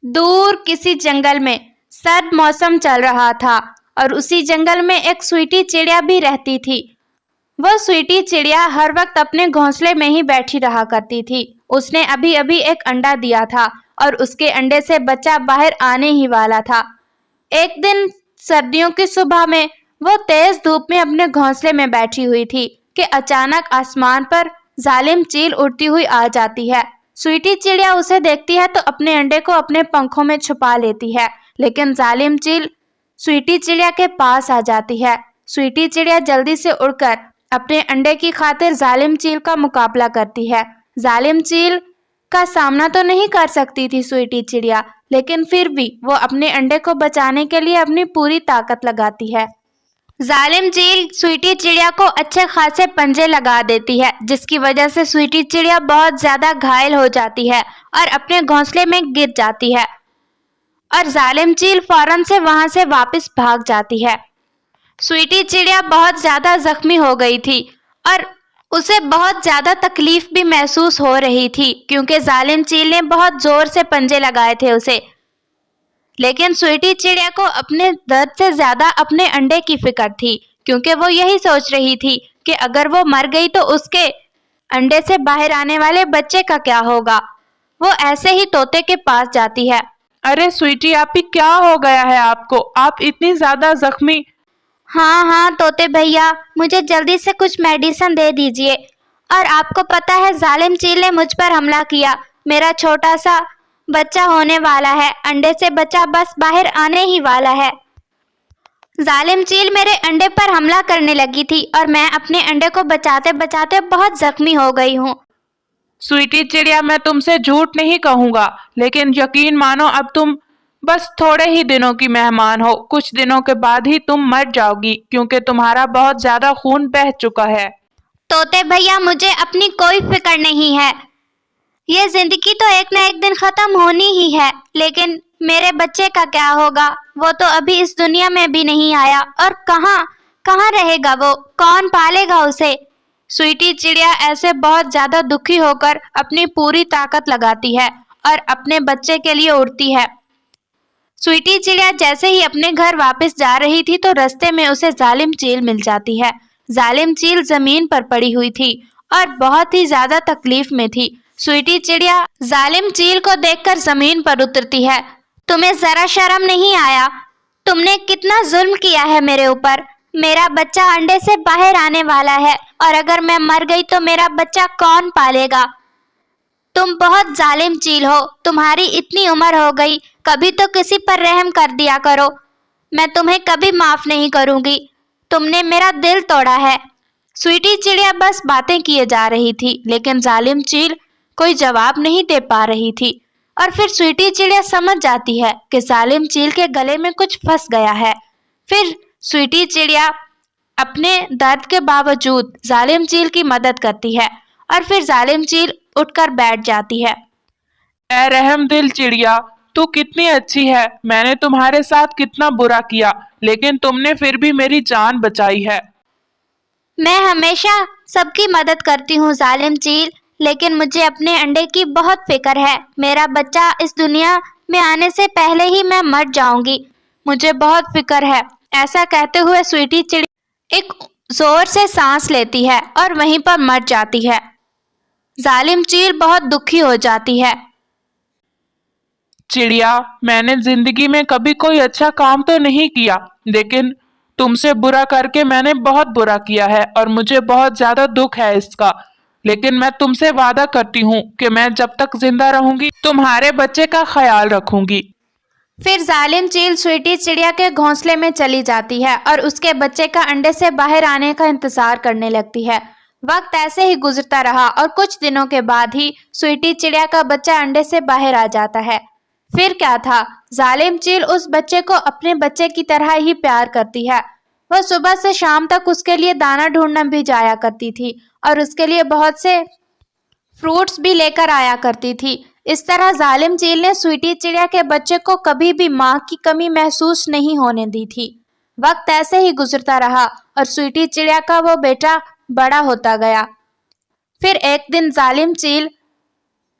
دور کسی جنگل میں سرد موسم چل رہا تھا اور اسی جنگل میں ایک سویٹی چڑیا بھی رہتی تھی۔ وہ سویٹی چڑیا ہر وقت اپنے گھونسلے میں ہی بیٹھی رہا کرتی تھی۔ اس نے ابھی ابھی ایک انڈا دیا تھا اور اس کے انڈے سے بچہ باہر آنے ہی والا تھا۔ ایک دن سردیوں کی صبح میں وہ تیز دھوپ میں اپنے گھونسلے میں بیٹھی ہوئی تھی کہ اچانک آسمان پر ظالم چیل اڑتی ہوئی آ جاتی ہے۔ سویٹی چڑیا اسے دیکھتی ہے تو اپنے انڈے کو اپنے پنکھوں میں چھپا لیتی ہے، لیکن ظالم چیل سویٹی چڑیا کے پاس آ جاتی ہے۔ سویٹی چڑیا جلدی سے اڑ کر اپنے انڈے کی خاطر ظالم چیل کا مقابلہ کرتی ہے۔ ظالم چیل کا سامنا تو نہیں کر سکتی تھی سویٹی چڑیا، لیکن پھر بھی وہ اپنے انڈے کو بچانے کے لیے اپنی پوری طاقت لگاتی ہے۔ ظالم چیل سویٹی چڑیا کو اچھے خاصے پنجے لگا دیتی ہے، جس کی وجہ سے سویٹی چڑیا بہت زیادہ گھائل ہو جاتی ہے اور اپنے گھونسلے میں گر جاتی ہے، اور ظالم چیل فوراً سے وہاں سے واپس بھاگ جاتی ہے۔ سویٹی چڑیا بہت زیادہ زخمی ہو گئی تھی اور اسے بہت زیادہ تکلیف بھی محسوس ہو رہی تھی، کیونکہ ظالم چیل نے بہت زور سے پنجے لگائے تھے اسے۔ لیکن سویٹی چڑیا کو اپنے درد سے زیادہ اپنے انڈے کی فکر تھی، کیونکہ وہ یہی سوچ رہی تھی کہ اگر وہ مر گئی تو اس کے انڈے سے باہر آنے والے بچے کا کیا ہوگا۔ وہ ایسے ہی طوطے کے پاس جاتی ہے۔ ارے سویٹی آپی، کیا ہو گیا ہے آپ کو؟ آپ اتنی زیادہ زخمی؟ ہاں طوطے بھیا، مجھے جلدی سے کچھ میڈیسن دے دیجئے۔ اور آپ کو پتا ہے ظالم چیل نے مجھ پر حملہ کیا، میرا چھوٹا سا بچہ ہونے والا ہے، انڈے سے بچہ بس باہر آنے ہی والا ہے۔ ظالم چیل میرے انڈے پر حملہ کرنے لگی تھی اور میں اپنے انڈے کو بچاتے بچاتے بہت زخمی ہو گئی ہوں۔ سویٹی چڑیا، میں تم سے جھوٹ نہیں کہوں گا، لیکن یقین مانو اب تم بس تھوڑے ہی دنوں کی مہمان ہو۔ کچھ دنوں کے بعد ہی تم مر جاؤ گی، کیونکہ تمہارا بہت زیادہ خون بہہ چکا ہے۔ طوطے بھیا، مجھے اپنی کوئی فکر نہیں ہے، یہ زندگی تو ایک نہ ایک دن ختم ہونی ہی ہے، لیکن میرے بچے کا کیا ہوگا؟ وہ تو ابھی اس دنیا میں بھی نہیں آیا، اور کہاں رہے گا وہ؟ کون پالے گا اسے؟ سویٹی چڑیا ایسے بہت زیادہ دکھی ہو کر اپنی پوری طاقت لگاتی ہے اور اپنے بچے کے لیے اڑتی ہے۔ سویٹی چڑیا جیسے ہی اپنے گھر واپس جا رہی تھی تو رستے میں اسے ظالم چیل مل جاتی ہے۔ ظالم چیل زمین پر پڑی ہوئی تھی اور بہت ہی زیادہ تکلیف میں تھی۔ سویٹی چڑیا ظالم چیل کو دیکھ کر زمین پر اترتی ہے۔ تمہیں ذرا شرم نہیں آیا؟ تم نے کتنا ظلم کیا ہے میرے اوپر۔ میرا بچہ انڈے سے باہر آنے والا ہے، اور اگر میں مر گئی تو میرا بچہ کون پالے گا؟ تم بہت ظالم چیل ہو، تمہاری اتنی عمر ہو گئی، کبھی تو کسی پر رحم کر دیا کرو۔ میں تمہیں کبھی معاف نہیں کروں گی، تم نے میرا دل توڑا ہے۔ سویٹی چڑیا بس باتیں کیے جا رہی تھی، لیکن ظالم چیل کوئی جواب نہیں دے پا رہی تھی، اور پھر سویٹی چڑیا سمجھ جاتی ہے کہ ظالم چیل کے گلے میں کچھ پھنس گیا ہے۔ پھر سویٹی چڑیا اپنے درد کے باوجود ظالم چیل کی مدد کرتی ہے، اور پھر ظالم چیل اٹھ کر بیٹھ جاتی ہے۔ اے رحم دل چڑیا، تو کتنی اچھی ہے۔ میں نے تمہارے ساتھ کتنا برا کیا، لیکن تم نے پھر بھی میری جان بچائی ہے۔ میں ہمیشہ سب کی مدد کرتی ہوں ظالم چیل، لیکن مجھے اپنے انڈے کی بہت فکر ہے۔ میرا بچہ اس دنیا میں آنے سے پہلے ہی میں مر جاؤں گی، مجھے بہت فکر ہے۔ ایسا کہتے ہوئے سویٹی چڑیا ایک زور سے سانس لیتی ہے اور وہیں پر مر جاتی ہے۔ ظالم چیل بہت دکھی ہو جاتی ہے۔ چڑیا، میں نے زندگی میں کبھی کوئی اچھا کام تو نہیں کیا، لیکن تم سے برا کر کے میں نے بہت برا کیا ہے، اور مجھے بہت زیادہ دکھ ہے اس کا۔ لیکن میں تم سے وعدہ کرتی ہوں کہ میں جب تک زندہ رہوں گی تمہارے بچے کا خیال رکھوں گی۔ پھر ظالم چیل سویٹی چڑیا کے گھونسلے میں چلی جاتی ہے اور اس کے بچے کا انڈے سے باہر آنے کا انتظار کرنے لگتی ہے۔ وقت ایسے ہی گزرتا رہا اور کچھ دنوں کے بعد ہی سویٹی چڑیا کا بچہ انڈے سے باہر آ جاتا ہے۔ پھر کیا تھا، ظالم چیل اس بچے کو اپنے بچے کی طرح ہی پیار کرتی ہے۔ وہ صبح سے شام تک اس کے لیے دانہ ڈھونڈنا بھی جایا کرتی تھی اور اس کے لیے بہت سے فروٹس بھی لے کر آیا کرتی تھی۔ اس طرح ظالم چیل نے سویٹی چڑیا کے بچے کو کبھی بھی ماں کی کمی محسوس نہیں ہونے دی تھی۔ وقت ایسے ہی گزرتا رہا اور سویٹی چڑیا کا وہ بیٹا بڑا ہوتا گیا۔ پھر ایک دن ظالم چیل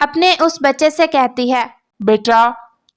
اپنے اس بچے سے کہتی ہے، بیٹا،